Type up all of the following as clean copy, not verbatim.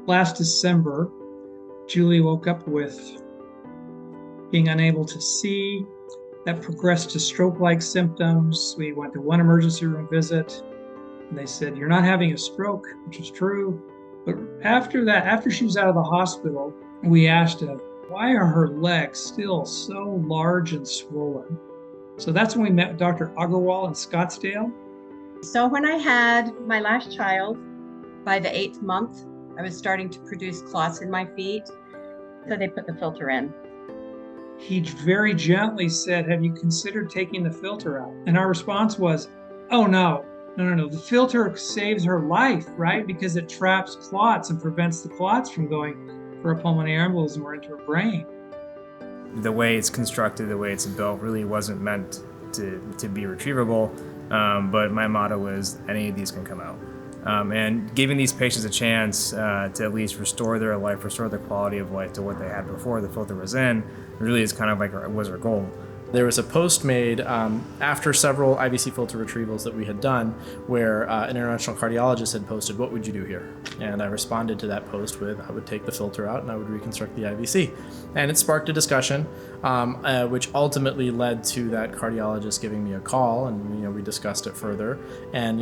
Last December, Julie woke up with being unable to see. That progressed to stroke-like symptoms. We went to one emergency room visit, and they said, "You're not having a stroke," which is true. But after that, after she was out of the hospital, we asked her, why are her legs still so large and swollen? So that's when we met Dr. Agarwal in Scottsdale. So when I had my last child, by the 8th month, I was starting to produce clots in my feet. So they put the filter in. He very gently said, "Have you considered taking the filter out?" And our response was, "Oh, no. The filter saves her life, right? Because it traps clots and prevents the clots from going for a pulmonary embolism or into her brain." The way it's constructed, the way it's built, really wasn't meant to be retrievable. But my motto is, any of these can come out. And giving these patients a chance to at least restore their life, restore their quality of life to what they had before the filter was in, really is kind of like was our goal. There was a post made after several IVC filter retrievals that we had done where an interventional cardiologist had posted, "What would you do here?" And I responded to that post with, I would take the filter out and I would reconstruct the IVC. And it sparked a discussion, which ultimately led to that cardiologist giving me a call, and we discussed it further, and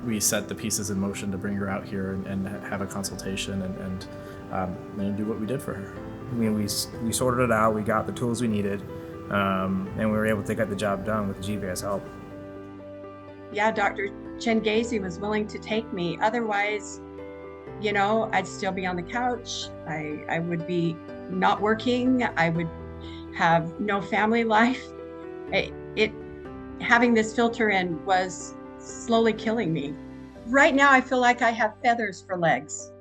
we set the pieces in motion to bring her out here and have a consultation and do what we did for her. I mean, we sorted it out, we got the tools we needed, and we were able to get the job done with GVA's help. Yeah, Dr. Chengazi was willing to take me. Otherwise, I'd still be on the couch. I would be not working. I would have no family life. Having this filter in was slowly killing me. Right now, I feel like I have feathers for legs.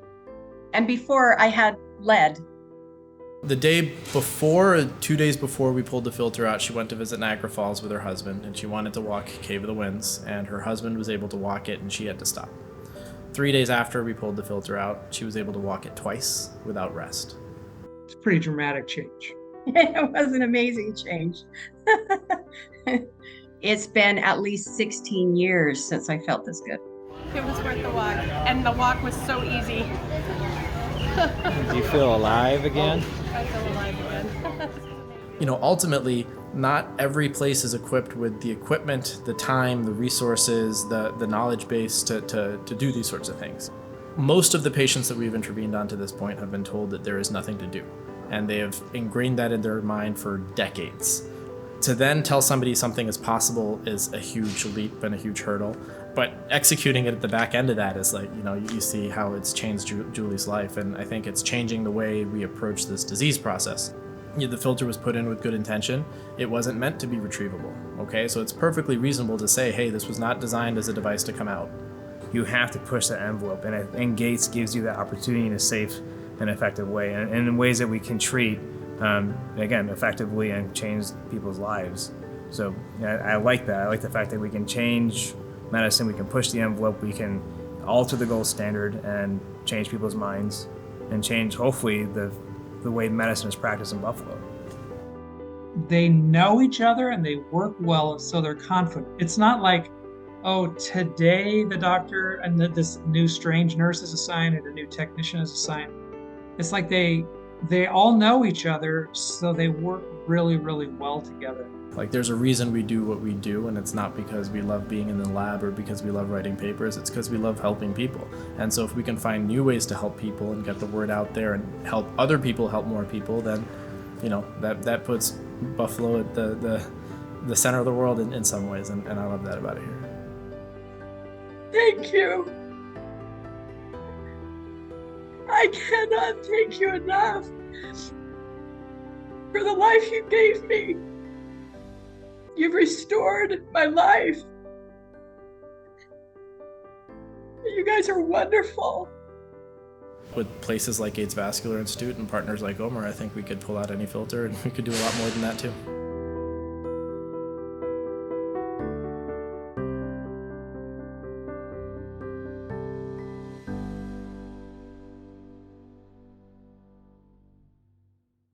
And before, I had lead. The day before, 2 days before we pulled the filter out, she went to visit Niagara Falls with her husband, and she wanted to walk Cave of the Winds, and her husband was able to walk it, and she had to stop. 3 days after we pulled the filter out, she was able to walk it twice without rest. It's a pretty dramatic change. It was an amazing change. It's been at least 16 years since I felt this good. It was worth the walk, and the walk was so easy. Do you feel alive again? I feel alive again. Ultimately, not every place is equipped with the equipment, the time, the resources, the knowledge base to do these sorts of things. Most of the patients that we've intervened on to this point have been told that there is nothing to do, and they have ingrained that in their mind for decades. To then tell somebody something is possible is a huge leap and a huge hurdle, but executing it at the back end of that is like, you see how it's changed Julie's life, and I think it's changing the way we approach this disease process. The filter was put in with good intention. It wasn't meant to be retrievable, okay? So it's perfectly reasonable to say, hey, this was not designed as a device to come out. You have to push that envelope, and Gates gives you that opportunity in a safe and effective way, and in ways that we can treat again, effectively and change people's lives. So I like that. I like the fact that we can change medicine, we can push the envelope, we can alter the gold standard and change people's minds and change, hopefully, the way medicine is practiced in Buffalo. They know each other and they work well, so they're confident. It's not like, oh, today the doctor and this new strange nurse is assigned and a new technician is assigned. It's like they all know each other, so they work really, really well together. Like, there's a reason we do what we do, and it's not because we love being in the lab or because we love writing papers. It's because we love helping people. And so if we can find new ways to help people and get the word out there and help other people help more people, then that puts Buffalo at the center of the world in some ways, and I love that about it here. Thank you. I cannot thank you enough for the life you gave me. You've restored my life. You guys are wonderful. With places like Gates Vascular Institute and partners like Omer, I think we could pull out any filter, and we could do a lot more than that too.